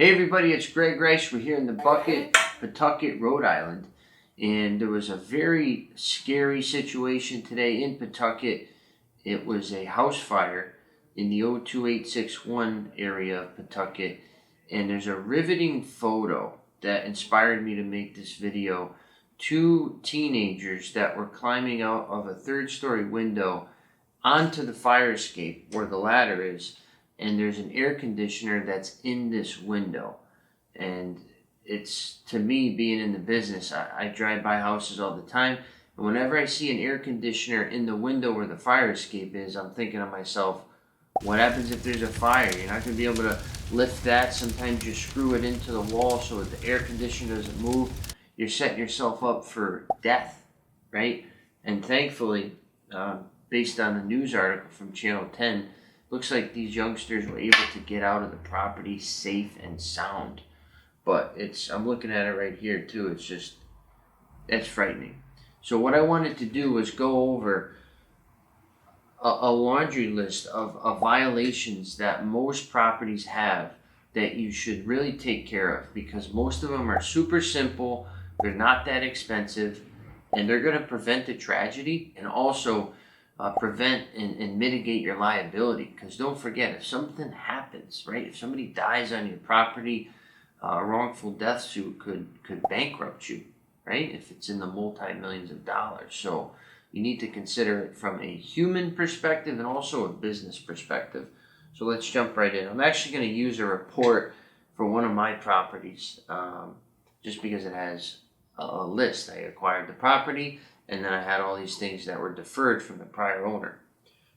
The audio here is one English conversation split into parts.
Hey everybody, it's Greg Rice. We're here in the Bucket, Pawtucket, Rhode Island. And there was a very scary situation today in Pawtucket. It was a house fire in the 02861 area of Pawtucket. And there's a riveting photo that inspired me to make this video. Two teenagers that were climbing out of a third-story window onto the fire escape where the ladder is. And there's an air conditioner that's in this window. And it's, to me, being in the business, I drive by houses all the time. And whenever I see an air conditioner in the window where the fire escape is, I'm thinking to myself, what happens if there's a fire? You're not going to be able to lift that. Sometimes you screw it into the wall so that the air conditioner doesn't move. You're setting yourself up for death, right? And thankfully, based on the news article from Channel 10, looks like these youngsters were able to get out of the property safe and sound. But I'm looking at it right here too. It's frightening. So what I wanted to do was go over a laundry list of violations that most properties have that you should really take care of, because most of them are super simple, they're not that expensive, and they're going to prevent a tragedy and also prevent and mitigate your liability. Because don't forget, if something happens, right, if somebody dies on your property, a wrongful death suit could bankrupt you, right, if it's in the multi-millions of dollars. So you need to consider it from a human perspective and also a business perspective. So let's jump right in. I'm actually going to use a report for one of my properties, just because it has a list. I acquired the property, and then I had all these things that were deferred from the prior owner.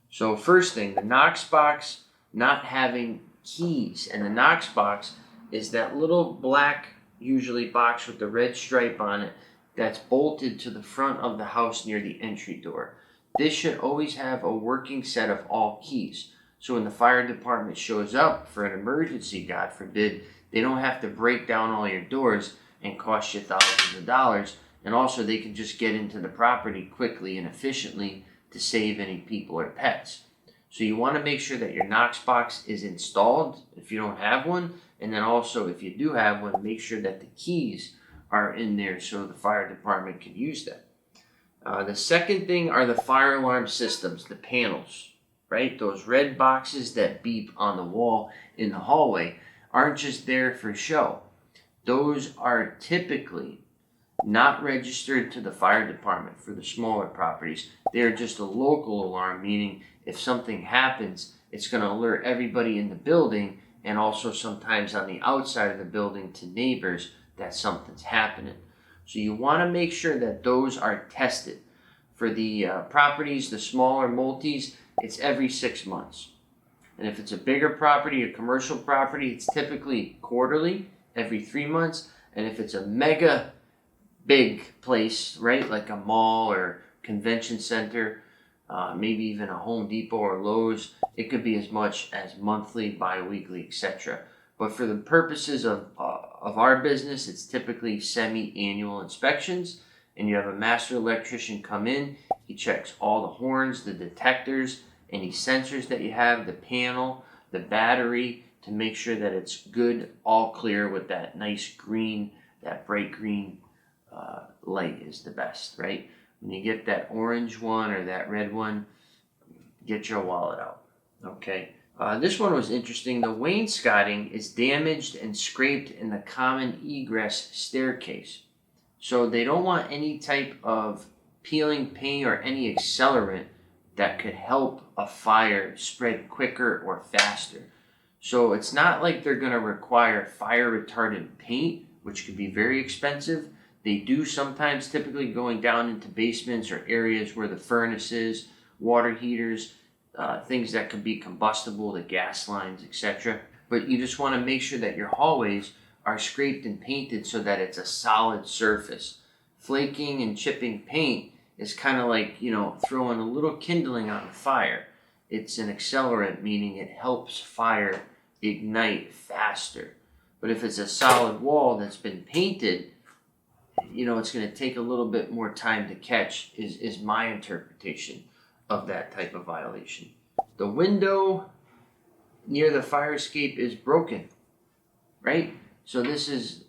So first thing, the Knox box not having keys. And the Knox box is that little black, usually box with the red stripe on it, that's bolted to the front of the house near the entry door. This should always have a working set of all keys. So when the fire department shows up for an emergency, God forbid, they don't have to break down all your doors and cost you thousands of dollars. And also they can just get into the property quickly and efficiently to save any people or pets. So you want to make sure that your Knox box is installed if you don't have one. And then also, if you do have one, make sure that the keys are in there so the fire department can use them. The second thing are the fire alarm systems, the panels, right? Those red boxes that beep on the wall in the hallway aren't just there for show. Those are typically not registered to the fire department for the smaller properties. They're just a local alarm, meaning if something happens, it's going to alert everybody in the building, and also sometimes on the outside of the building to neighbors that something's happening. So you want to make sure that those are tested. For the properties, the smaller multis, it's every 6 months. And if it's a bigger property, a commercial property, it's typically quarterly, every 3 months. And if it's a mega big place, right, like a mall or convention center, maybe even a Home Depot or Lowe's, it could be as much as monthly, bi-weekly, etc. But for the purposes of our business, it's typically semi-annual inspections, and you have a master electrician come in. He checks all the horns, the detectors, any sensors that you have, the panel, the battery, to make sure that it's good, all clear with that nice green, that bright green light is the best, right? When you get that orange one or that red one, get your wallet out, okay? This one was interesting. The wainscoting is damaged and scraped in the common egress staircase. So they don't want any type of peeling paint or any accelerant that could help a fire spread quicker or faster. So it's not like they're going to require fire retardant paint, which could be very expensive. They do sometimes, typically going down into basements or areas where the furnace is, water heaters, things that could be combustible, the gas lines, etc. But you just want to make sure that your hallways are scraped and painted so that it's a solid surface. Flaking and chipping paint is kind of like, throwing a little kindling on a fire. It's an accelerant, meaning it helps fire ignite faster. But if it's a solid wall that's been painted, it's going to take a little bit more time to catch, is my interpretation of that type of violation. The window near the fire escape is broken. right? So this is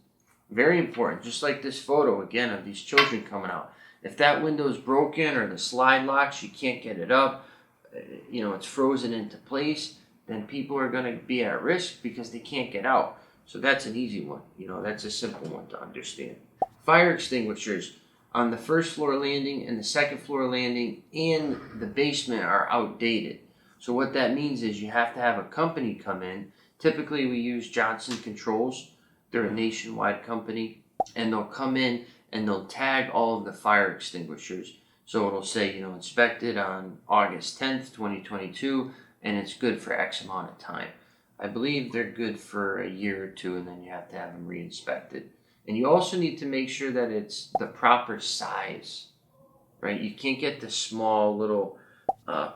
very important, just like this photo again of these children coming out. If that window is broken or the slide locks, you can't get it up, it's frozen into place, then people are going to be at risk because they can't get out. So that's an easy one. That's a simple one to understand. Fire extinguishers on the first floor landing and the second floor landing and the basement are outdated. So what that means is you have to have a company come in. Typically we use Johnson Controls. They're a nationwide company, and they'll come in and they'll tag all of the fire extinguishers. So it'll say, inspected on August 10th, 2022, and it's good for X amount of time. I believe they're good for a year or two, and then you have to have them re-inspected. And you also need to make sure that it's the proper size, right? You can't get the small little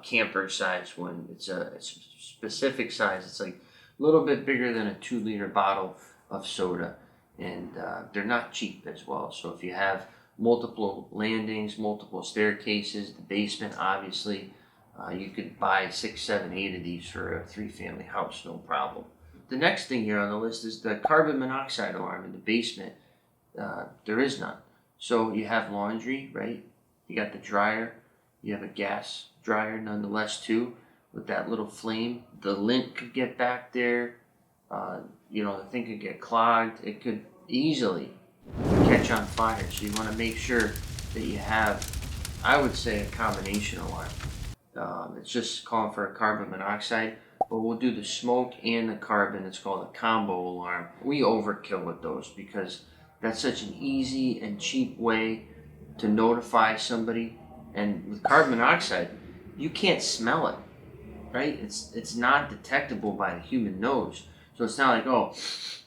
camper size one. It's a specific size. It's like a little bit bigger than a 2-liter bottle of soda, and they're not cheap as well. So if you have multiple landings, multiple staircases, the basement, obviously, you could buy 6, 7, 8 of these for a 3-family house, no problem. The next thing here on the list is the carbon monoxide alarm in the basement. There is none. So you have laundry, right? You got the dryer. You have a gas dryer nonetheless too, with that little flame. The lint could get back there. The thing could get clogged. It could easily catch on fire. So you want to make sure that you have, I would say, a combination alarm. It's just calling for a carbon monoxide, but we'll do the smoke and the carbon. It's called a combo alarm. We overkill with those because that's such an easy and cheap way to notify somebody. And with carbon monoxide, you can't smell it, right? It's not detectable by the human nose. So it's not like, oh,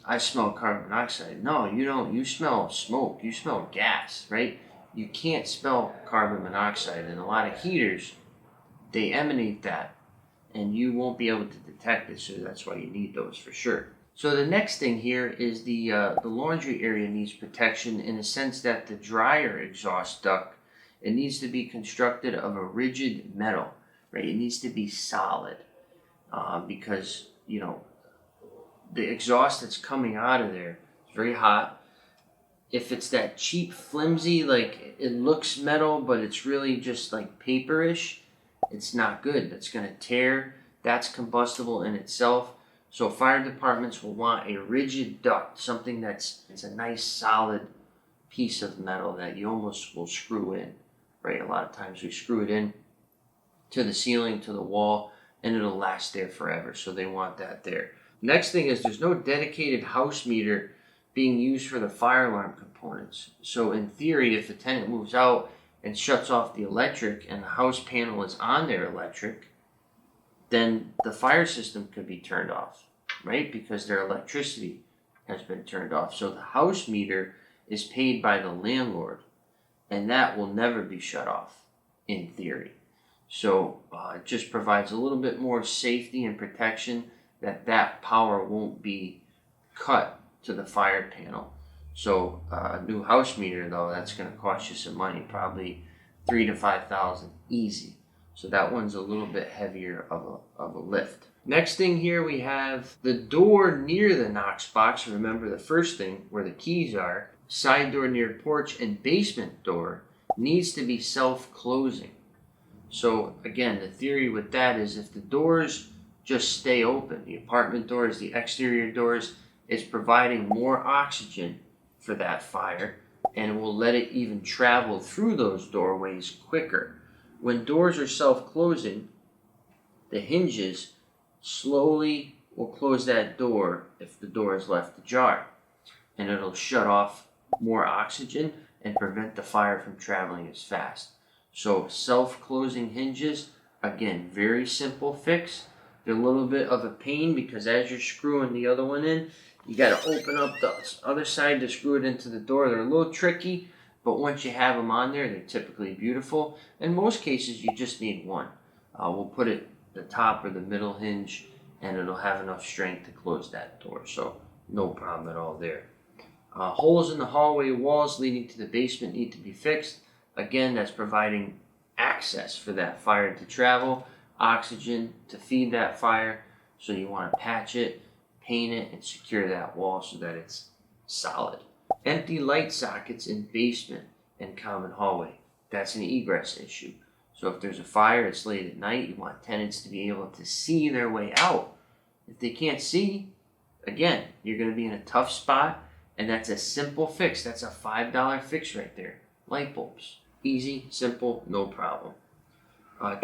I smell carbon monoxide. No, you don't. You smell smoke. You smell gas, right? You can't smell carbon monoxide. And a lot of heaters, they emanate that, and you won't be able to detect it. So that's why you need those for sure. So the next thing here is the laundry area needs protection in the sense that the dryer exhaust duct, it needs to be constructed of a rigid metal, right? It needs to be solid because, the exhaust that's coming out of there is very hot. If it's that cheap, flimsy, like it looks metal, but it's really just like paperish, it's not good. That's going to tear. That's combustible in itself. So fire departments will want a rigid duct, something it's a nice solid piece of metal that you almost will screw in, right? A lot of times we screw it in to the ceiling, to the wall, and it'll last there forever. So they want that there. Next thing is there's no dedicated house meter being used for the fire alarm components. So in theory, if the tenant moves out and shuts off the electric and the house panel is on their electric, then the fire system could be turned off, right? Because their electricity has been turned off. So the house meter is paid by the landlord, and that will never be shut off in theory. So it just provides a little bit more safety and protection that power won't be cut to the fire panel. So a new house meter, though, that's going to cost you some money, probably $3,000 to $5,000 easy. So that one's a little bit heavier of a lift. Next thing here, we have the door near the Knox box. Remember the first thing where the keys are, side door near porch, and basement door needs to be self-closing. So again, the theory with that is if the doors just stay open, the apartment doors, the exterior doors, it's providing more oxygen for that fire, and it will let it even travel through those doorways quicker. When doors are self-closing, the hinges slowly will close that door if the door is left ajar, and it'll shut off more oxygen and prevent the fire from traveling as fast. So self-closing hinges, again, very simple fix. They're a little bit of a pain because as you're screwing the other one in, you got to open up the other side to screw it into the door. They're a little tricky, but once you have them on there, they're typically beautiful. In most cases, you just need one. We'll put it the top or the middle hinge, and it'll have enough strength to close that door. So no problem at all there. Holes in the hallway walls leading to the basement need to be fixed. Again, that's providing access for that fire to travel, oxygen to feed that fire. So you want to patch it, paint it, and secure that wall so that it's solid. Empty light sockets in basement and common hallway. That's an egress issue. So if there's a fire, it's late at night, you want tenants to be able to see their way out. If they can't see, again, you're going to be in a tough spot, and that's a simple fix. That's a $5 fix right there. Light bulbs. Easy, simple, no problem.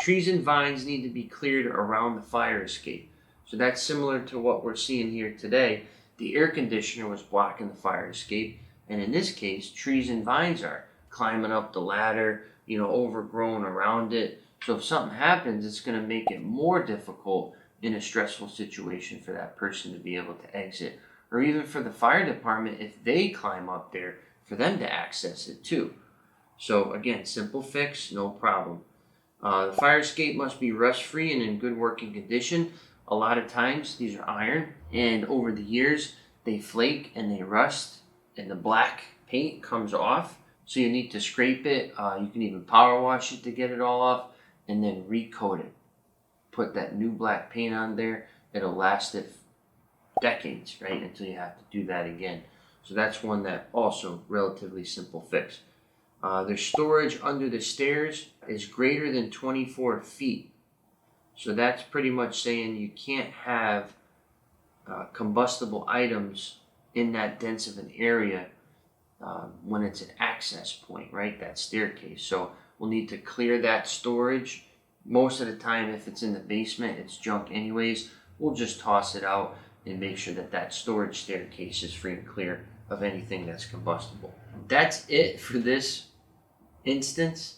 Trees and vines need to be cleared around the fire escape. So that's similar to what we're seeing here today. The air conditioner was blocking the fire escape, and in this case, trees and vines are climbing up the ladder, overgrown around it. So if something happens, it's going to make it more difficult in a stressful situation for that person to be able to exit, or even for the fire department, if they climb up there, for them to access it too. So again, simple fix, no problem. The fire escape must be rust-free and in good working condition. A lot of times these are iron, and over the years they flake and they rust, and the black paint comes off. So you need to scrape it. You can even power wash it to get it all off, and then recoat it. Put that new black paint on there. It'll last it decades, right, until you have to do that again. So that's one that also relatively simple fix. Their storage under the stairs is greater than 24 feet. So that's pretty much saying you can't have combustible items in that dense of an area when it's an access point, right? That staircase. So we'll need to clear that storage. Most of the time, if it's in the basement, it's junk anyways. We'll just toss it out and make sure that that storage staircase is free and clear of anything that's combustible. That's it for this instance.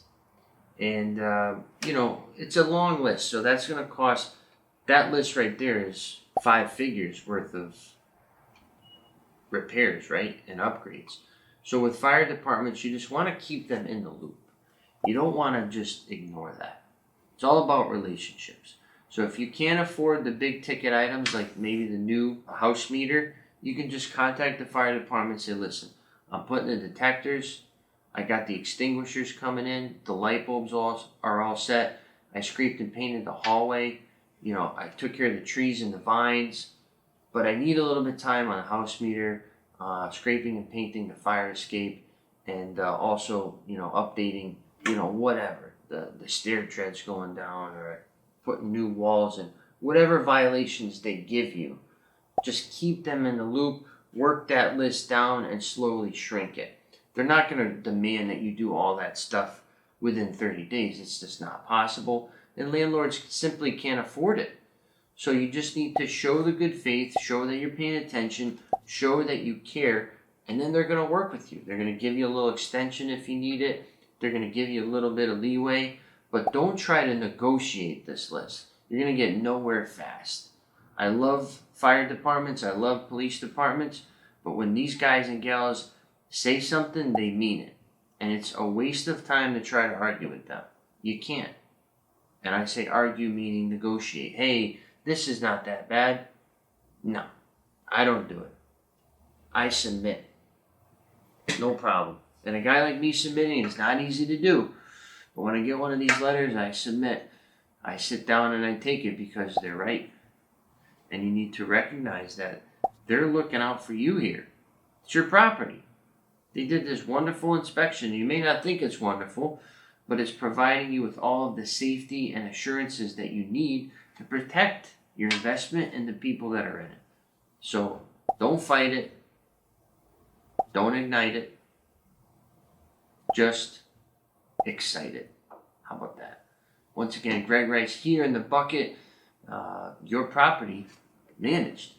And, it's a long list. So that's going to cost, that list right there is 5 figures worth of repairs, right? And upgrades. So with fire departments, you just want to keep them in the loop. You don't want to just ignore that. It's all about relationships. So if you can't afford the big ticket items like maybe the new house meter, you can just contact the fire department and say, listen, I'm putting the detectors, I got the extinguishers coming in, the light bulbs are all set, I scraped and painted the hallway, I took care of the trees and the vines, but I need a little bit of time on the house meter, scraping and painting the fire escape, and also, updating, whatever, the stair treads going down, or putting new walls in, whatever violations they give you. Just keep them in the loop, work that list down, and slowly shrink it. They're not going to demand that you do all that stuff within 30 days. It's just not possible. And landlords simply can't afford it. So you just need to show the good faith, show that you're paying attention, show that you care, and then they're going to work with you. They're going to give you a little extension if you need it. They're going to give you a little bit of leeway. But don't try to negotiate this list. You're going to get nowhere fast. I love fire departments. I love police departments. But when these guys and gals say something, they mean it. And it's a waste of time to try to argue with them. You can't. And I say argue meaning negotiate. Hey, this is not that bad. No, I don't do it. I submit. No problem. And a guy like me submitting is not easy to do. But when I get one of these letters, I submit. I sit down and I take it because they're right. And you need to recognize that they're looking out for you here. It's your property. They did this wonderful inspection. You may not think it's wonderful, but it's providing you with all of the safety and assurances that you need to protect your investment and the people that are in it. So don't fight it. Don't ignite it. Just excite it. How about that? Once again, Greg Rice here in the bucket. Your property managed.